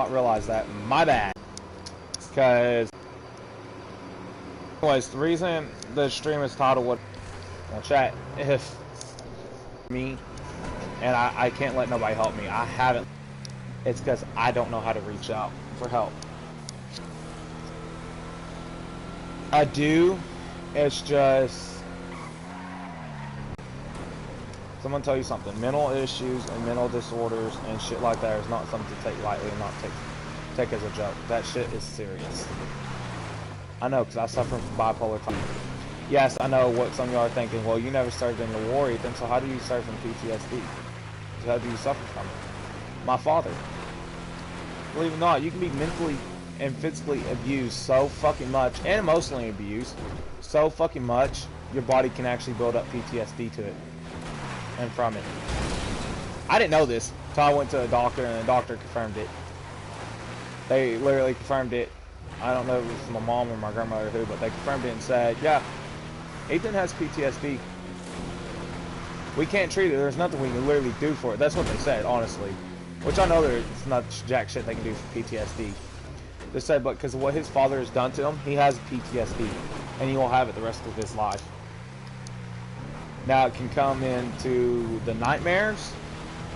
not realize that. My bad. Because, anyways, the reason the stream is titled what, well, chat, if me, and I can't let nobody help me. I haven't. It's because I don't know how to reach out for help. I do. It's just, someone tell you something. Mental issues and mental disorders and shit like that is not something to take lightly and not take as a joke. That shit is serious. I know, because I suffer from bipolar type. Yes, I know what some of y'all are thinking. Well, you never served in the war, Ethan, so how do you suffer from PTSD? How do you suffer from it? My father. Believe it or not, you can be mentally and physically abused so fucking much, and emotionally abused so fucking much, your body can actually build up PTSD to it and from it. I didn't know this until I went to a doctor, and the doctor confirmed it. They literally confirmed it. I don't know if it was my mom or my grandmother or who, but they confirmed it and said, yeah, Ethan has PTSD. We can't treat it. There's nothing we can literally do for it. That's what they said, honestly. Which I know there's not jack shit they can do for PTSD. They said, but because of what his father has done to him, he has PTSD. And he will have it the rest of his life. Now, it can come into the nightmares,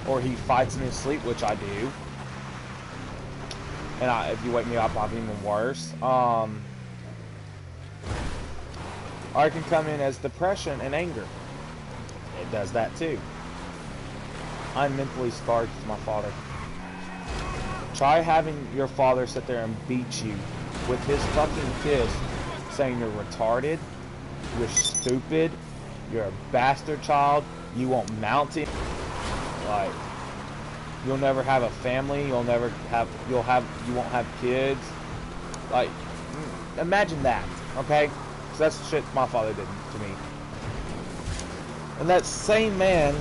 or he fights in his sleep, which I do. And if you wake me up, I'll be even worse. Or it can come in as depression and anger. It does that too. I'm mentally scarred with my father. Try having your father sit there and beat you with his fucking fist, saying you're retarded, you're stupid, you're a bastard child, you won't mount it, like, you'll never have a family, you won't have kids. Like, imagine that, okay? So that's the shit my father did to me. And that same man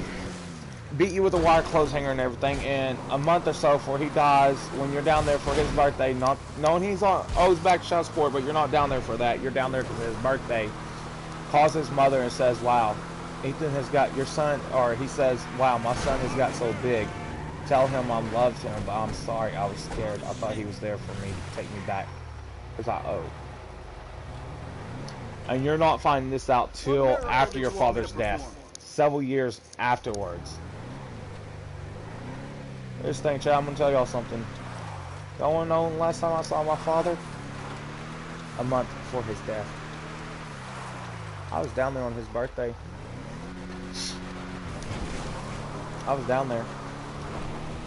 beat you with a wire clothes hanger and everything, and a month or so before he dies, when you're down there for his birthday, not knowing he's owes back child support, but you're not down there for that, you're down there because of his birthday, calls his mother and says, wow, Ethan has got your son, or he says, wow, my son has got so big. Tell him I loved him, but I'm sorry, I was scared. I thought he was there for me to take me back, because I owe. And you're not finding this out till after your father's death, several years afterwards. This thing, chat, I'm gonna tell y'all something. Y'all wanna know when the last time I saw my father? A month before his death. I was down there on his birthday. I was down there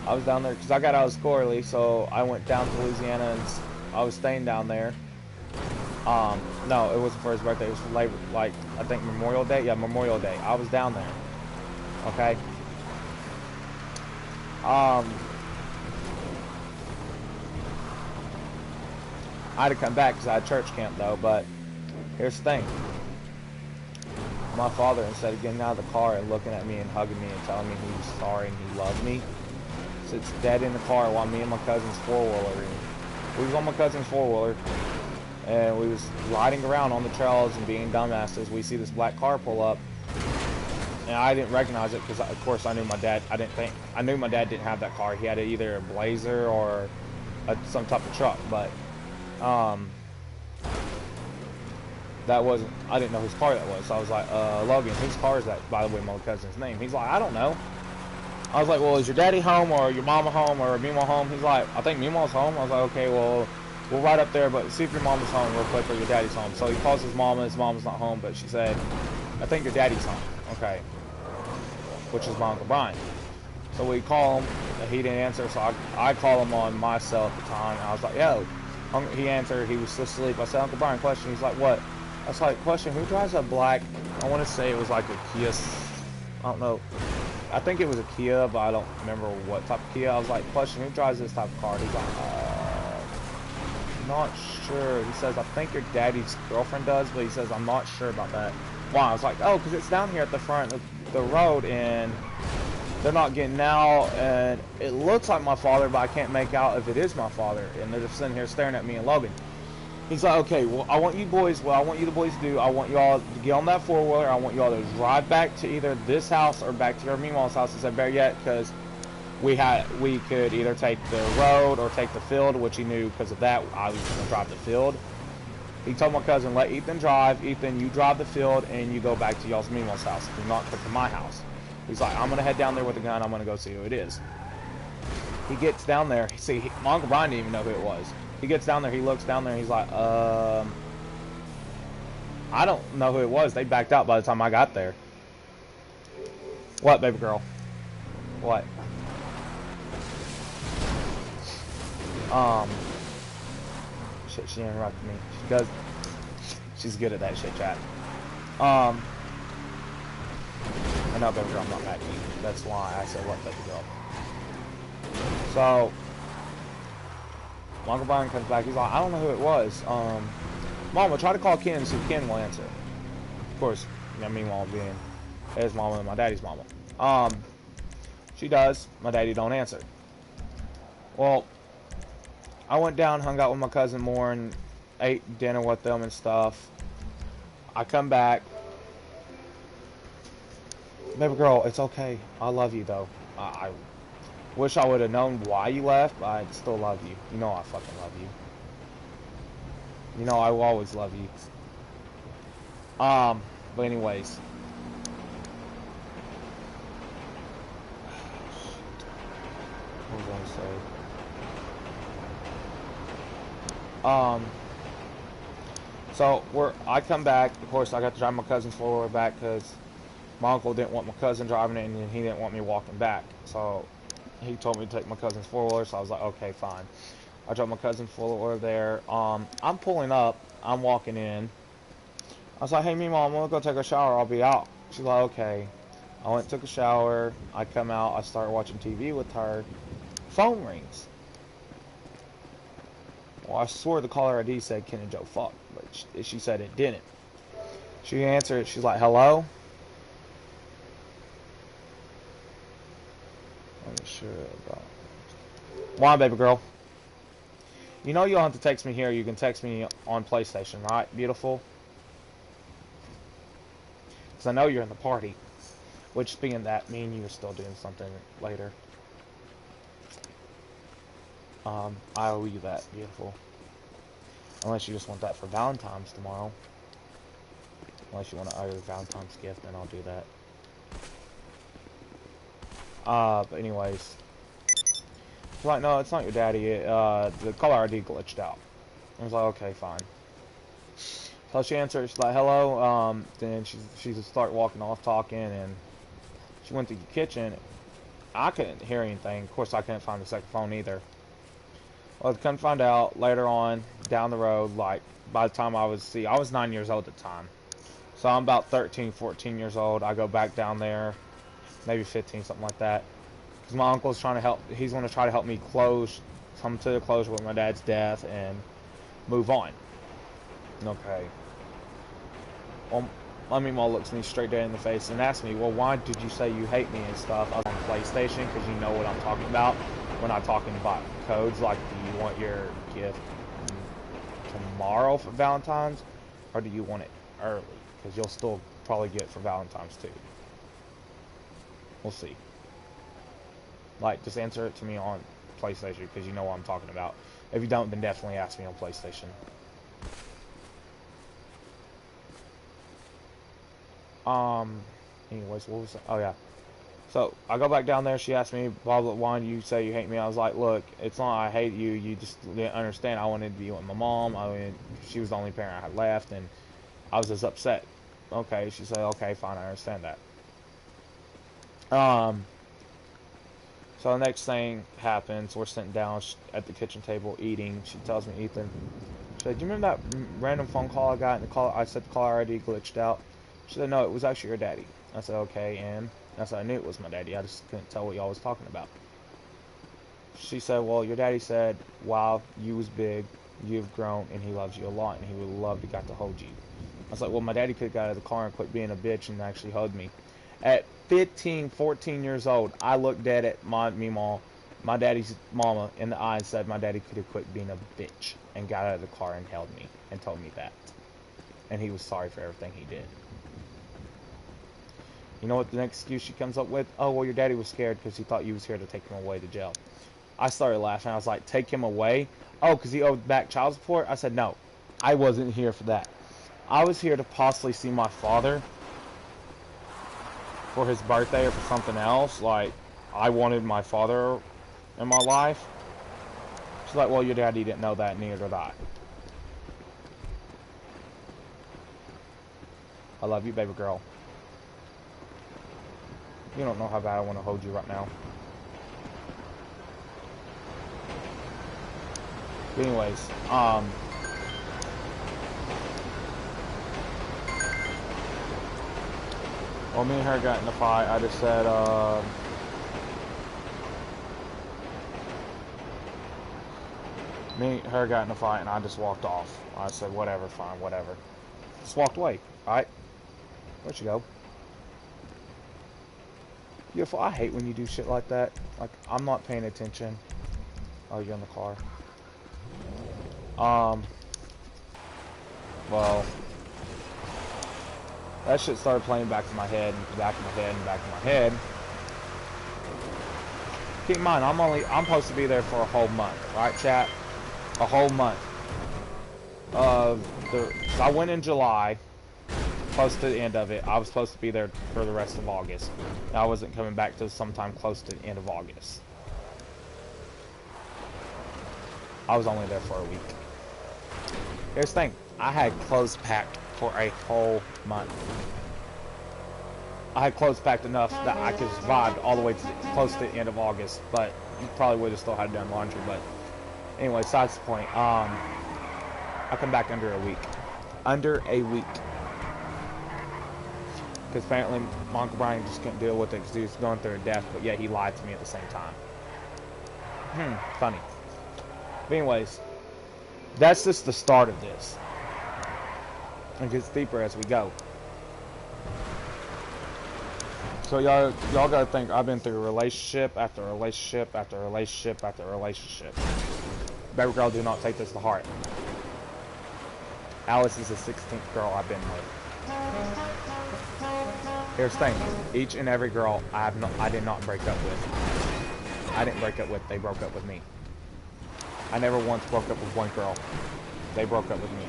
because I got out of school early, so I went down to Louisiana and I was staying down there. No, it wasn't for his birthday. It was for Labor, like, I think Memorial Day. Yeah, Memorial Day. I was down there. Okay. I had to come back because I had church camp though. But here's the thing. My father, instead of getting out of the car and looking at me and hugging me and telling me he was sorry and he loved me, sits dead in the car while me and my cousin's four-wheeler. We was on my cousin's four-wheeler, and we was riding around on the trails and being dumbasses. We see this black car pull up, and I didn't recognize it because, of course, I knew my dad. I knew my dad didn't have that car. He had either a Blazer or some type of truck, but that wasn't. I didn't know whose car that was. So I was like, Logan, whose car is that? By the way, my cousin's name. He's like, I don't know. I was like, well, is your daddy home or your mama home or Mima home? He's like, I think Mima's home. I was like, okay, well, we'll ride up there, but see if your mama's home real quick or your daddy's home. So he calls his mama. His mama's not home, but she said, I think your daddy's home. Okay. Which is my Uncle Brian. So we call him. He didn't answer, so I call him on my cell at the time. And I was like, yo. He answered. He was still asleep. I said, Uncle Brian, question. He's like, what? I was like, question, who drives a black, I want to say it was like a Kia, I don't know. I think it was a Kia, but I don't remember what type of Kia. I was like, question, who drives this type of car? He's like, not sure. He says, I think your daddy's girlfriend does, but he says, I'm not sure about that. Why? I was like, oh, because it's down here at the front of the road, and they're not getting out, and it looks like my father, but I can't make out if it is my father, and they're just sitting here staring at me and Logan. He's like, okay, well, I want you the boys to do, I want y'all to get on that four-wheeler, I want y'all to drive back to either this house or back to your Meemaw's house. I said, better yet, because we could either take the road or take the field, which he knew because of that I was going to drive the field. He told my cousin, let Ethan drive. Ethan, you drive the field and you go back to y'all's Memo's house. Do not come to my house. He's like, I'm going to head down there with a gun. I'm going to go see who it is. He gets down there. See, my Uncle Brian didn't even know who it was. He gets down there. He looks down there. And he's like, I don't know who it was. They backed out by the time I got there. What, baby girl? What? Shit, she interrupted me. She goes, she's good at that shit, chat. I know, baby girl, I'm not mad at you. That's why I said what, baby girl. So, Uncle Brian comes back. He's like, I don't know who it was. Mama, try to call Ken and see if Ken will answer. Of course, you know, meanwhile being his mama and my daddy's mama. She does. My daddy don't answer. Well, I went down, hung out with my cousin more, and ate dinner with them and stuff. I come back. Baby girl, it's okay. I love you, though. I wish I would have known why you left, but I still love you. You know I fucking love you. You know I will always love you. But anyways. What was I gonna say? So I come back. Of course, I got to drive my cousin's four-wheeler back because my uncle didn't want my cousin driving it, and he didn't want me walking back. So he told me to take my cousin's four-wheeler. So I was like, okay, fine. I drove my cousin's four-wheeler there. I'm pulling up. I'm walking in. I was like, hey, me mom, I'm gonna go take a shower. I'll be out. She's like, okay. I went and took a shower. I come out. I start watching TV with her. Phone rings. Well, I swore the caller ID said Ken and Joe fuck, but she said it didn't. She answered. She's like, hello? I'm not sure about. Come on, baby girl. You know you don't have to text me here. You can text me on PlayStation, right? Beautiful. Because I know you're in the party. Which, being that, me and you are still doing something later. I owe you that, beautiful. Unless you just want that for Valentine's tomorrow. Unless you want to owe your Valentine's gift, then I'll do that. But anyways. She's like, no, it's not your daddy. The caller ID glitched out. I was like, okay, fine. So she answered, she's like, hello. Then she just started walking off talking, and she went to the kitchen. I couldn't hear anything. Of course, I couldn't find the second phone either. Well, I couldn't find out later on down the road, like by the time I was 9 years old at the time. So I'm about 13, 14 years old. I go back down there, maybe 15, something like that. Because my uncle's trying to help, he's going to try to help me come to the closure with my dad's death and move on. Okay. Well, my mom looks me straight dead in the face and asks me, well, why did you say you hate me and stuff? I was on PlayStation because you know what I'm talking about. We're not talking about codes like, do you want your gift tomorrow for Valentine's, or do you want it early? Because you'll still probably get it for Valentine's too. We'll see. Like, just answer it to me on PlayStation because you know what I'm talking about. If you don't, then definitely ask me on PlayStation. Anyways, what was that? Oh yeah. So I go back down there. She asked me, blah blah, why do you say you hate me? I was like, look, it's not I hate you. You just didn't understand. I wanted to be with my mom. I mean, she was the only parent I had left, and I was just upset. Okay, she said, okay, fine, I understand that. So the next thing happens. We're sitting down at the kitchen table eating. She tells me, Ethan, she said, do you remember that random phone call I got? And I said the caller ID glitched out. She said, no, it was actually your daddy. I said, okay, and I said, I knew it was my daddy. I just couldn't tell what y'all was talking about. She said, well, your daddy said, wow, you was big, you've grown, and he loves you a lot, and he would love to got to hold you. I was like, well, my daddy could have got out of the car and quit being a bitch and actually hugged me. At 15, 14 years old, I looked dead at my daddy's mama in the eye and said my daddy could have quit being a bitch and got out of the car and held me and told me that. And he was sorry for everything he did. You know what the next excuse she comes up with? Oh, well, your daddy was scared because he thought you was here to take him away to jail. I started laughing. I was like, take him away? Oh, because he owed back child support? I said, no, I wasn't here for that. I was here to possibly see my father for his birthday or for something else. Like, I wanted my father in my life. She's like, well, your daddy didn't know that, neither did I. I love you, baby girl. You don't know how bad I want to hold you right now. But anyways, well, me and her got in a fight. I just said, me and her got in a fight, and I just walked off. I said, whatever, fine, whatever. Just walked away, alright? Where'd you go? Beautiful, I hate when you do shit like that. Like, I'm not paying attention. Oh, you're in the car. Well, that shit started playing back in my head, and back in my head, and back in my head. Keep in mind, I'm supposed to be there for a whole month, right, chat? A whole month. So I went in July, close to the end of it. I was supposed to be there for the rest of August. I wasn't coming back till sometime close to the end of August. I was only there for a week. Here's the thing. I had clothes packed for a whole month. I had clothes packed enough that I could survive all the way to close to the end of August, but you probably would have still had done laundry. But anyway, besides the point. I come back under a week. Under a week. Because apparently my Uncle Brian just couldn't deal with it because he was going through a death, but yet he lied to me at the same time. Funny. But anyways, that's just the start of this. It gets deeper as we go. So y'all gotta think, I've been through relationship after relationship after relationship after relationship. Baby girl, do not take this to heart. Alice is the 16th girl I've been with. Here's the thing, each and every girl I did not break up with. I didn't break up with, they broke up with me. I never once broke up with one girl. They broke up with me.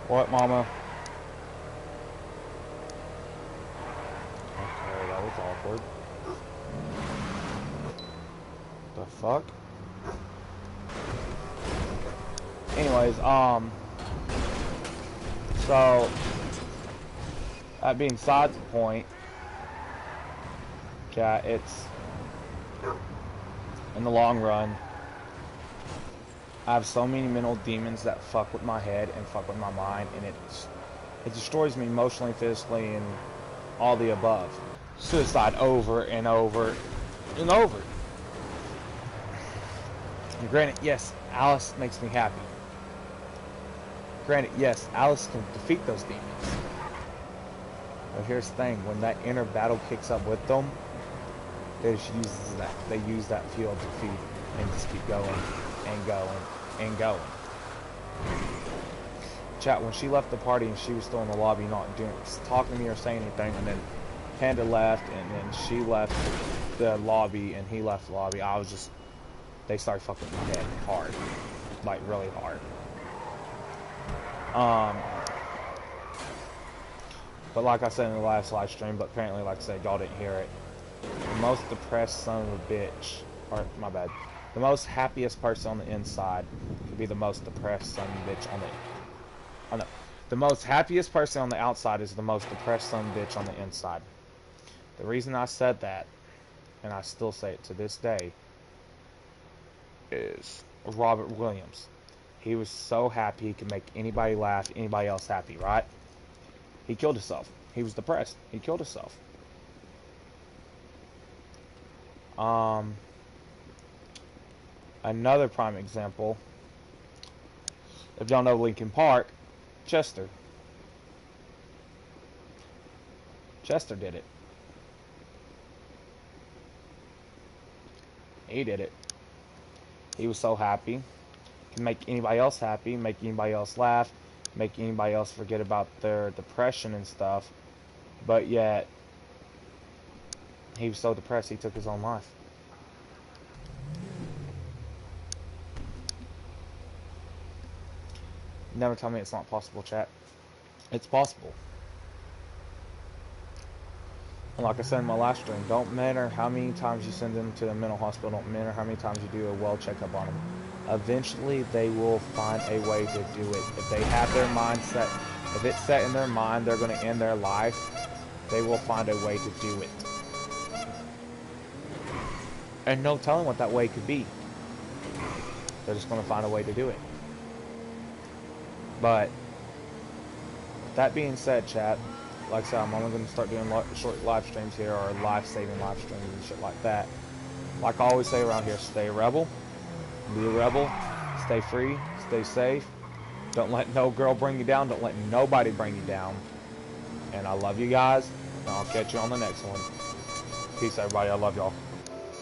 What, mama? Okay, that was awkward. The fuck? Anyways, so that being beside the point, yeah, it's in the long run. I have so many mental demons that fuck with my head and fuck with my mind, and it destroys me emotionally, physically, and all the above. Suicide over and over and over. And granted, yes, Alice makes me happy. Granted, yes, Alice can defeat those demons. But here's the thing, when that inner battle kicks up with them, they just use that fuel to feed and just keep going and going and going. Chat, when she left the party and she was still in the lobby not talking to me or saying anything, and then Panda left and then she left the lobby and he left the lobby, they started fucking with my head hard. Like really hard. But like I said in the last live stream, but apparently like I said, y'all didn't hear it. The most depressed son of a bitch, or my bad, the most happiest person on the inside could be the most depressed son of a bitch on the... Oh no. The most happiest person on the outside is the most depressed son of a bitch on the inside. The reason I said that, and I still say it to this day, is Robert Williams. He was so happy he could make anybody laugh, anybody else happy, right? He killed himself. He was depressed. He killed himself. Another prime example, if y'all know Lincoln Park, Chester. Chester did it. He did it. He was so happy. Can make anybody else happy, make anybody else laugh, make anybody else forget about their depression and stuff. But yet, he was so depressed he took his own life. Never tell me it's not possible, chat. It's possible. And like I said in my last stream, don't matter how many times you send them to a mental hospital, don't matter how many times you do a well checkup on them. Eventually, they will find a way to do it. If they have their mind set, if it's set in their mind they're going to end their life, they will find a way to do it. And no telling what that way could be. They're just going to find a way to do it. But that being said, chat, like I said, I'm only going to start doing short live streams here, or life-saving live streams and shit like that. Like I always say around here, stay a rebel, be a rebel, stay free, stay safe. Don't let no girl bring you down. Don't let nobody bring you down. And I love you guys, and I'll catch you on the next one. Peace, everybody. I love y'all.